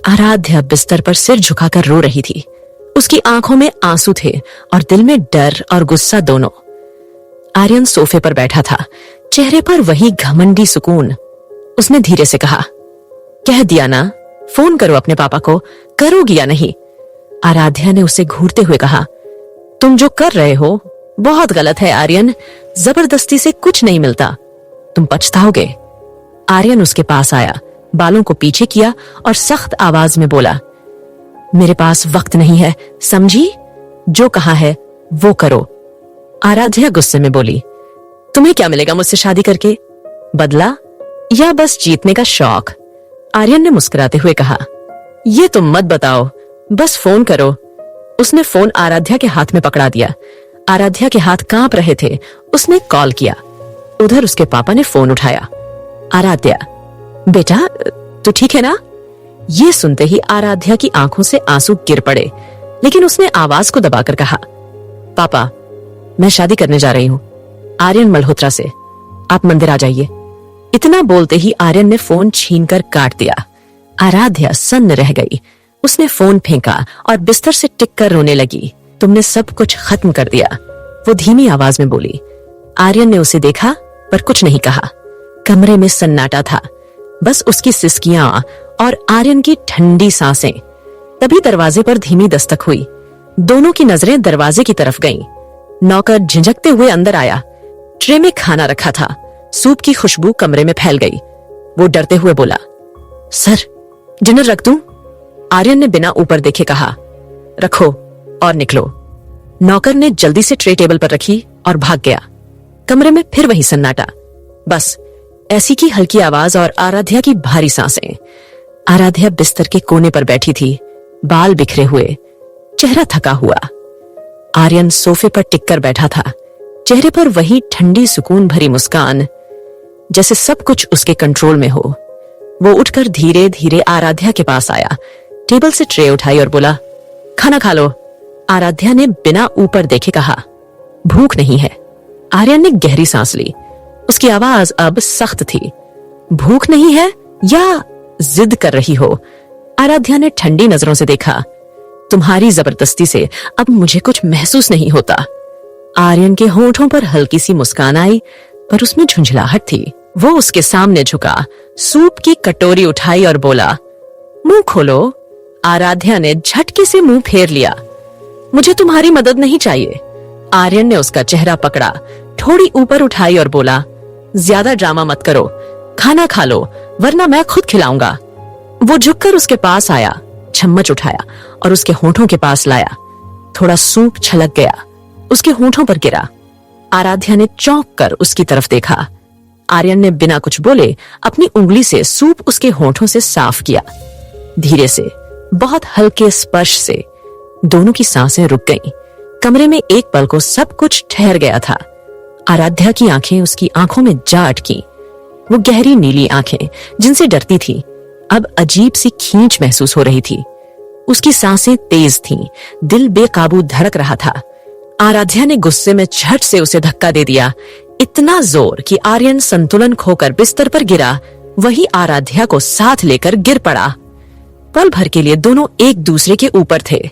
आराध्या बिस्तर पर सिर झुकाकर रो रही थी। उसकी आंखों में आंसू थे और दिल में डर और गुस्सा दोनों। आर्यन सोफे पर बैठा था, चेहरे पर वही घमंडी सुकून। उसने धीरे से कहा, कह दिया ना, फोन करो अपने पापा को, करोगी या नहीं? आराध्या ने उसे घूरते हुए कहा, तुम जो कर रहे हो बहुत गलत है आर्यन, जबरदस्ती से कुछ नहीं मिलता, तुम पछताओगे। आर्यन उसके पास आया, बालों को पीछे किया और सख्त आवाज में बोला, मेरे पास वक्त नहीं है, समझी? जो कहा है वो करो। आराध्या गुस्से में बोली, तुम्हें क्या मिलेगा मुझसे शादी करके? बदला या बस जीतने का शौक? आर्यन ने मुस्कुराते हुए कहा, ये तुम मत बताओ, बस फोन करो। उसने फोन आराध्या के हाथ में पकड़ा दिया। आराध्या के हाथ कांप रहे थे। उसने कॉल किया। उधर उसके पापा ने फोन उठाया। आराध्या, बेटा तू ठीक है ना? ये सुनते ही आराध्या की आंखों से आंसू गिर पड़े, लेकिन उसने आवाज को दबाकर कहा, पापा मैं शादी करने जा रही हूं आर्यन मल्होत्रा से, आप मंदिर आ जाइए। इतना बोलते ही आर्यन ने फोन छीनकर काट दिया। आराध्या सन्न रह गई। उसने फोन फेंका और बिस्तर से टिककर रोने लगी। तुमने सब कुछ खत्म कर दिया, वो धीमी आवाज में बोली। आर्यन ने उसे देखा पर कुछ नहीं कहा। कमरे में सन्नाटा था, बस उसकी सिसकियां और आर्यन की ठंडी सांसें। तभी दरवाजे पर धीमी दस्तक हुई। दोनों की नजरें दरवाजे की तरफ गईं। नौकर झिझकते हुए अंदर आया। ट्रे में खाना रखा था। सूप की खुशबू कमरे में फैल गई। वो डरते हुए बोला, सर डिनर रख दूं? आर्यन ने बिना ऊपर देखे कहा, रखो और निकलो। नौकर ने जल्दी से ट्रे टेबल पर रखी और भाग गया। कमरे में फिर वही सन्नाटा, बस ऐसी की हल्की आवाज और आराध्या की भारी सांसें। आराध्या बिस्तर के कोने पर बैठी थी, बाल बिखरे हुए, चेहरा थका हुआ। आर्यन सोफे पर टिककर बैठा था, चेहरे पर वही ठंडी सुकून भरी मुस्कान, जैसे सब कुछ उसके कंट्रोल में हो। वो उठकर धीरे धीरे आराध्या के पास आया, टेबल से ट्रे उठाई और बोला, खाना खा लो। आराध्या ने बिना ऊपर देखे कहा, भूख नहीं है। आर्यन ने गहरी सांस ली। उसकी आवाज अब सख्त थी। भूख नहीं है या जिद कर रही हो? आराध्या ने ठंडी नजरों से देखा। तुम्हारी जबरदस्ती से अब मुझे कुछ महसूस नहीं होता। आर्यन के होंठों पर हल्की सी मुस्कान आई, पर उसमें झुंझलाहट थी। वो उसके सामने झुका, सूप की कटोरी उठाई और बोला, मुंह खोलो। आराध्या ने झटके से मुंह फेर लिया। मुझे तुम्हारी मदद नहीं चाहिए। आर्यन ने उसका चेहरा पकड़ा, थोड़ी ऊपर उठाई और बोला, ज्यादा ड्रामा मत करो, खाना खा लो वरना मैं खुद खिलाऊंगा। वो झुककर उसके पास आया, चम्मच उठाया और उसके होंठों के पास लाया। थोड़ा सूप छलक गया, उसके होंठों पर गिरा। आराध्या ने चौंक कर उसकी तरफ देखा। आर्यन ने बिना कुछ बोले अपनी उंगली से सूप उसके होंठों से साफ किया। धीरे से, बहुत हल्के स्पर्श से दोनों की सांसें रुक गईं। कमरे में एक पल को सब कुछ ठहर गया था। आराध्या की आंखें उसकी आंखों में जा अटकी। वो गहरी नीली आंखें जिनसे डरती थी, अब अजीब सी खींच महसूस हो रही थी। उसकी सांसें तेज थीं, दिल बेकाबू धड़क रहा था। आराध्या ने गुस्से में झट से उसे धक्का दे दिया, इतना जोर कि आर्यन संतुलन खोकर बिस्तर पर गिरा। वही आराध्या को साथ लेकर गिर पड़ा। पल भर के लिए दोनों एक दूसरे के ऊपर थे।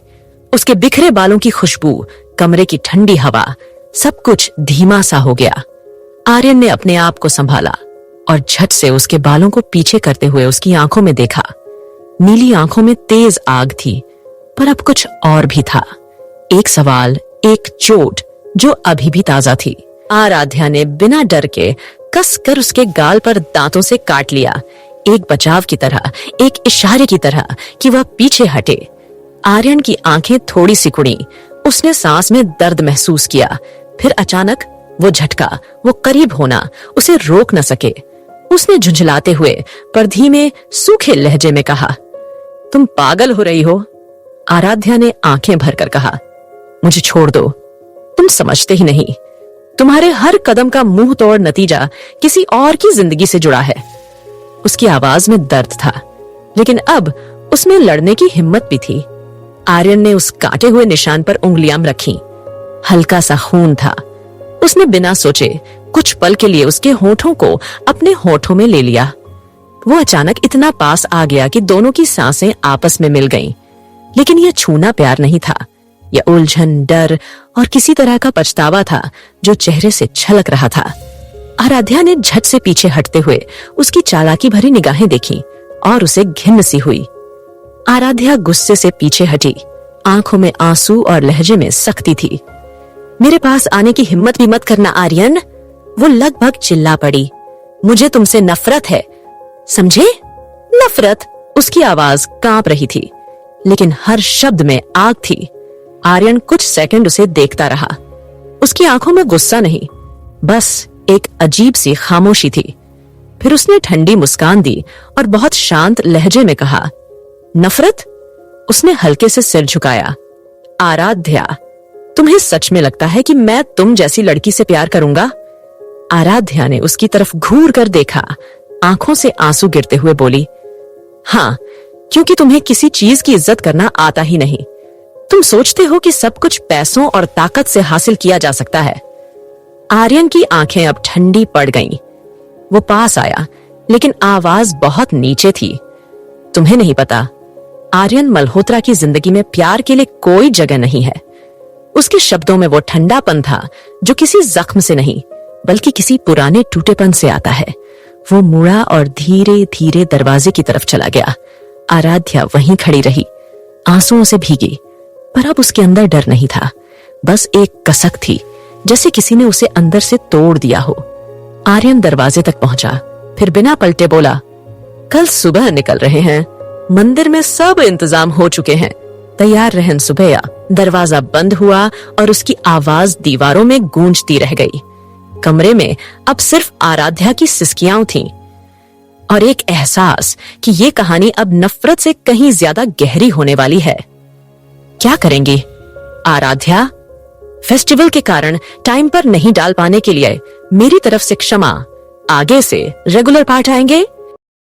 उसके बिखरे बालों की खुशबू, कमरे की ठंडी हवा, सब कुछ धीमा सा हो गया। आर्यन ने अपने आप को संभाला और झट से उसके बालों को पीछे करते हुए उसकी आंखों में देखा। नीली आंखों में तेज आग थी, पर अब कुछ और भी था। एक सवाल, एक चोट जो अभी भी ताजा थी। आराध्या ने बिना डर के कसकर उसके गाल पर दांतों से काट लिया, एक बचाव की तरह, एक इशारे की तरह कि वह पीछे हटे। आर्यन की आंखें थोड़ी सिकुड़ी। उसने सांस में दर्द महसूस किया। फिर अचानक वो झटका, वो करीब होना, उसे रोक न सके। उसने झुंझलाते हुए पर धीमे सूखे लहजे में कहा, तुम पागल हो रही हो? आराध्या ने आंखें भरकर कहा, मुझे छोड़ दो, तुम समझते ही नहीं। तुम्हारे हर कदम का मुंह तोड़ नतीजा किसी और की जिंदगी से जुड़ा है। उसकी आवाज में दर्द था, लेकिन अब उसमें लड़ने की हिम्मत भी थी। आर्यन ने उस काटे हुए निशान पर उंगलियां रखीं। हल्का सा खून था। उसने बिना सोचे कुछ पल के लिए उसके होठों को अपने होठों में ले लिया। वो अचानक इतना पास आ गया कि दोनों की सांसें आपस में मिल गईं। लेकिन यह छूना प्यार नहीं था, यह उलझन, डर और किसी तरह का पछतावा था जो चेहरे से छलक रहा था। आराध्या ने झट से पीछे हटते हुए उसकी चालाकी भरी निगाहें देखी और उसे घिन्न सी हुई। आराध्या गुस्से से पीछे हटी, आंखों में आंसू और लहजे में सख्ती थी। मेरे पास आने की हिम्मत भी मत करना आर्यन, वो लगभग चिल्ला पड़ी। मुझे तुमसे नफरत है, समझे? नफरत। उसकी आवाज कांप रही थी, लेकिन हर शब्द में आग थी। आर्यन कुछ सेकंड उसे देखता रहा। उसकी आंखों में गुस्सा नहीं, बस एक अजीब सी खामोशी थी। फिर उसने ठंडी मुस्कान दी और बहुत शांत लहजे में कहा, नफरत? उसने हल्के से सिर झुकाया। आराध्या, तुम्हें सच में लगता है कि मैं तुम जैसी लड़की से प्यार करूंगा? आराध्या ने उसकी तरफ घूर कर देखा, आंखों से आंसू गिरते हुए बोली, हाँ, क्योंकि तुम्हें किसी चीज की इज्जत करना आता ही नहीं। तुम सोचते हो कि सब कुछ पैसों और ताकत से हासिल किया जा सकता है। आर्यन की आंखें अब ठंडी पड़ गईं। वो पास आया, लेकिन आवाज बहुत नीचे थी। तुम्हें नहीं पता, आर्यन मल्होत्रा की जिंदगी में प्यार के लिए कोई जगह नहीं है। उसके शब्दों में वो ठंडापन था जो किसी जख्म से नहीं, बल्कि किसी पुराने टूटेपन से आता है। वो मुड़ा और धीरे धीरे दरवाजे की तरफ चला गया। आराध्या वहीं खड़ी रही, आंसुओं से भीगी, पर अब उसके अंदर डर नहीं था, बस एक कसक थी, जैसे किसी ने उसे अंदर से तोड़ दिया हो। आर्यन दरवाजे तक पहुंचा, फिर बिना पलटे बोला, कल सुबह निकल रहे हैं, मंदिर में सब इंतजाम हो चुके हैं, तैयार रहन सुबैया। दरवाजा बंद हुआ और उसकी आवाज दीवारों में गूंजती रह गई। कमरे में अब सिर्फ आराध्या की सिसकियां थीं और एक एहसास कि ये कहानी अब नफरत से कहीं ज्यादा गहरी होने वाली है। क्या करेंगी आराध्या? फेस्टिवल के कारण टाइम पर नहीं डाल पाने के लिए मेरी तरफ से क्षमा। आगे से रेगुलर पार्ट आएंगे।